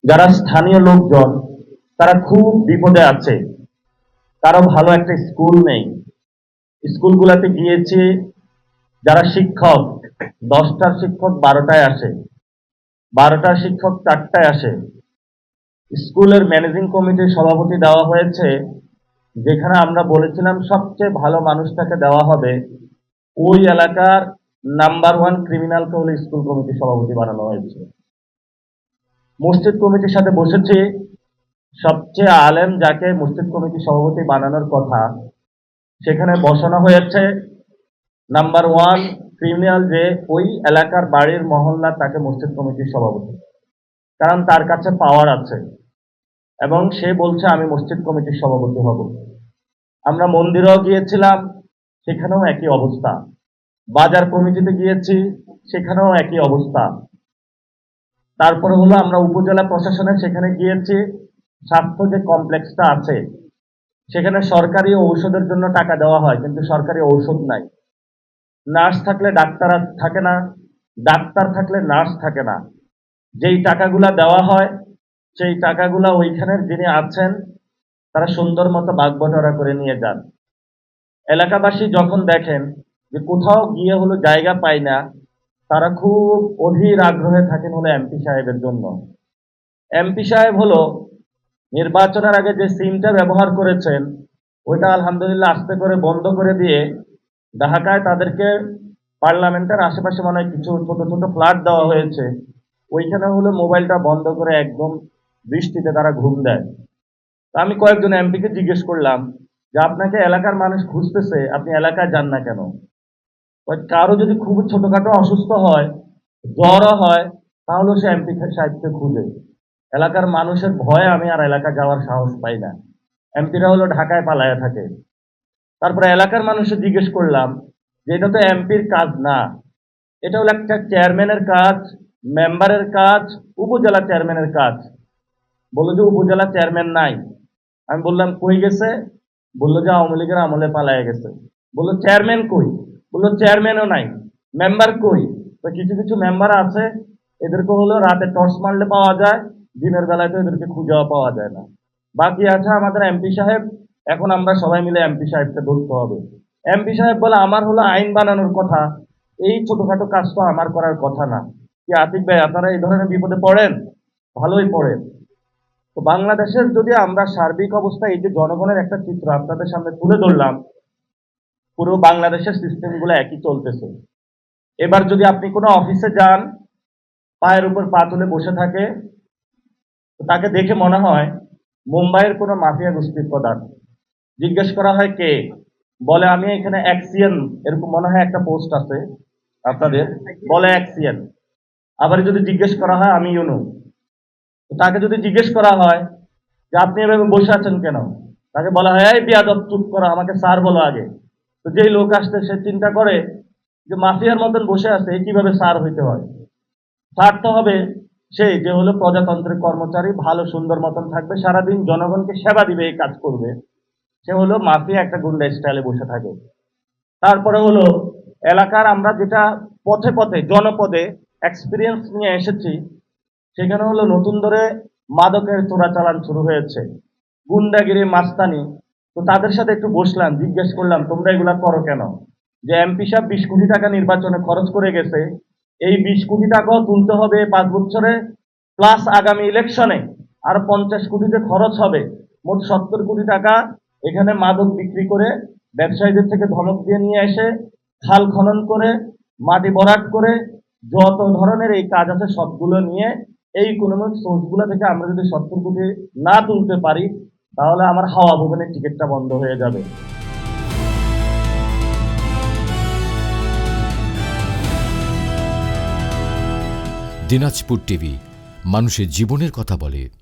যারা স্থানীয় লোকজন তারা খুব বিপদে আছে। কারো ভালো একটা স্কুল নেই। স্কুলগুলোতে গিয়েছি, যারা শিক্ষক 10টার শিক্ষক 12টায় আসে, 12টার শিক্ষক 4টায় আসে। স্কুলের ম্যানেজিং কমিটির সভাপতি দেওয়া হয়েছে, যেখানে আমরা বলেছিলাম সবচেয়ে ভালো মানুষটাকে দেওয়া হবে, ওই এলাকার নাম্বার 1 ক্রিমিনালকে হলে স্কুল কমিটির সভাপতি বানানো হয়েছে। মসজিদ কমিটির সাথে বসেছি, সবচেয়ে আলেম যাকে মসজিদ কমিটির সভাপতি বানানোর কথা, সেখানে বসানো হয়েছে নাম্বার 1 ক্রিমিনাল, যে ওই এলাকার বাড়ির মহল্লা তাকে মসজিদ কমিটির সভাপতি, কারণ তার কাছে পাওয়ার আছে এবং সে বলছে আমি মসজিদ কমিটির সভাপতি হব। আমরা মন্দিরেও গিয়েছিলাম, সেখানেও একই অবস্থা। বাজার কমিটিতে গিয়েছি, সেখানেও একই অবস্থা। তারপরে হলো আমরা উপজেলা প্রশাসনে সেখানে গিয়েছি, স্বাস্থ্য যে কমপ্লেক্সটা আছে সেখানে সরকারি ঔষধের জন্য টাকা দেওয়া হয়, কিন্তু সরকারি ঔষধ নাই। নার্স থাকলে ডাক্তার থাকে না, ডাক্তার থাকলে নার্স থাকে না। যেই টাকাগুলা দেওয়া হয় সেই টাকাগুলা ওইখানের যিনি আছেন তারা সুন্দর মতো ভাগ-বটোয়ারা করে নিয়ে যান। এলাকাবাসী যখন দেখেন যে কোথাও গিয়ে হলো জায়গা পায় না, তারা খুব অধীর আগ্রহে থাকেন হলো এমপি সাহেবের জন্য। এমপি সাহেব হলো নির্বাচনের আগে যে সিমটা ব্যবহার করেছেন, ওইটা আলহামদুলিল্লাহ আস্তে করে বন্ধ করে দিয়ে ঢাকায় তাদেরকে পার্লামেন্টের আশেপাশে মনে হয় কিছু ছোট ছোট ফ্ল্যাট দেওয়া হয়েছে, ওইখানে হলো মোবাইলটা বন্ধ করে একদম বৃষ্টিতে তারা ঘুম দেয়। তা আমি কয়েকজন এমপিকে জিজ্ঞেস করলাম যে আপনাকে এলাকার মানুষ খুঁজতেছে, আপনি এলাকায় যান না কেন? কারো যদি খুব ছোটখাটো অসুস্থ হয়, জ্বরও হয়, তাহলে সে এমপি সাহেবকে খুঁজে। এলাকার মানুষের ভয়ে আমি আর এলাকা যাওয়ার সাহস পাই না। এমপিরা হলো ঢাকায় পালায়া থাকে। তারপরে এলাকার মানুষের জিজ্ঞেস করলাম যে এটা তো এমপির কাজ না, এটা হলো একটা চেয়ারম্যানের কাজ, মেম্বারের কাজ, উপজেলা চেয়ারম্যানের কাজ। বললো যে উপজেলা চেয়ারম্যান নাই। আমি বললাম কই গেছে? বললো যে আওয়ামী লীগের আমলে পালায়া গেছে। বললো চেয়ারম্যান কই? বললো চেয়ারম্যানও নাই। মেম্বার কই? তো কিছু কিছু মেম্বার আছে, এদেরকে হলো রাতে টর্চ মারলে পাওয়া যায়, দিনের বেলায় তো এদেরকে খুঁজেও পাওয়া যায় না। বাকি আছে আমাদের এমপি সাহেব। এখন আমরা সবাই মিলে এমপি সাহেবকে ধরতে হবে। এমপি সাহেব বলে আমার হলো আইন বানানোর কথা, এই ছোটখাটো কাজ তো আমার করার কথা না। কি আতিক ভাই, আপনারা এই ধরনের বিপদে পড়েন? ভালোই পড়েন। তো বাংলাদেশের যদি আমরা সার্বিক অবস্থা, এই যে জনগণের একটা চিত্র আপনাদের সামনে তুলে ধরলাম, পুরো বাংলাদেশের সিস্টেমগুলো একই চলতেছে। এবার যদি আপনি কোনো অফিসে যান, পায়ের উপর পা তুলে বসে থাকে, তো তাকে দেখে মনে হয় মুম্বাইয়ের কোনো মাফিয়া গোষ্ঠীর প্রধান। জিজ্ঞেস করা হয় কে, বলে আমি এখানে অ্যাক্সিয়ান, এরকম মনে হয় একটা পোস্ট আছে আপনাদের, বলে অ্যাক্সিয়ান। আবার যদি জিজ্ঞেস করা হয় আমি ইউনু, তো তাকে যদি জিজ্ঞেস করা হয় যে আপনি এভাবে বসে আছেন কেন, তাকে বলা হয় এই বিয়াদব চুপ করো, আমাকে স্যার বলো আগে। তো যেই লোক আসছে সে চিন্তা করে যে মাফিয়ার মতন বসে আছে, কিভাবে স্যার হইতে হয়। স্যার তো হবে সেই যে হলো প্রজাতন্ত্রের কর্মচারী, ভালো সুন্দর মতন থাকবে, সারাদিন জনগণকে সেবা দিবে, এই কাজ করবে। সে হলো মাফিয়া, একটা গুন্ডা স্টাইলে বসে থাকে। তারপরে হলো এলাকার আমরা যেটা পথে পথে জনপদে এক্সপিরিয়েন্স নিয়ে এসেছি, সেখানে হলো নতুন ধরে মাদকের চোরাচালান শুরু হয়েছে, গুন্ডাগিরি, মাস্তানি। তো তাদের সাথে একটু বসলাম, জিজ্ঞেস করলাম তোমরা এগুলা করো কেন? যে এমপি সাহেব 20 কোটি টাকা নির্বাচনে খরচ করে গেছে, এই 20 কোটি টাকাও তুলতে হবে 5 বছরে, প্লাস আগামী ইলেকশনে আর 50 কোটিতে খরচ হবে, মোট 70 কোটি টাকা এখানে মাদক বিক্রি করে ব্যবসায়ীদের থেকে ধমক দিয়ে নিয়ে এসে খাল খনন করে মাটি ভরাট করে যত ধরনের এই কাজ আছে সবগুলো নিয়ে এই ইকোনমিক সোর্সগুলো থেকে আমরা যদি 70 কোটি না তুলতে পারি, তাহলে আমার হাওয়া ভবনের টিকিটটা বন্ধ হয়ে যাবে। দিনাজপুর টিভি, মানুষের জীবনের কথা বলে।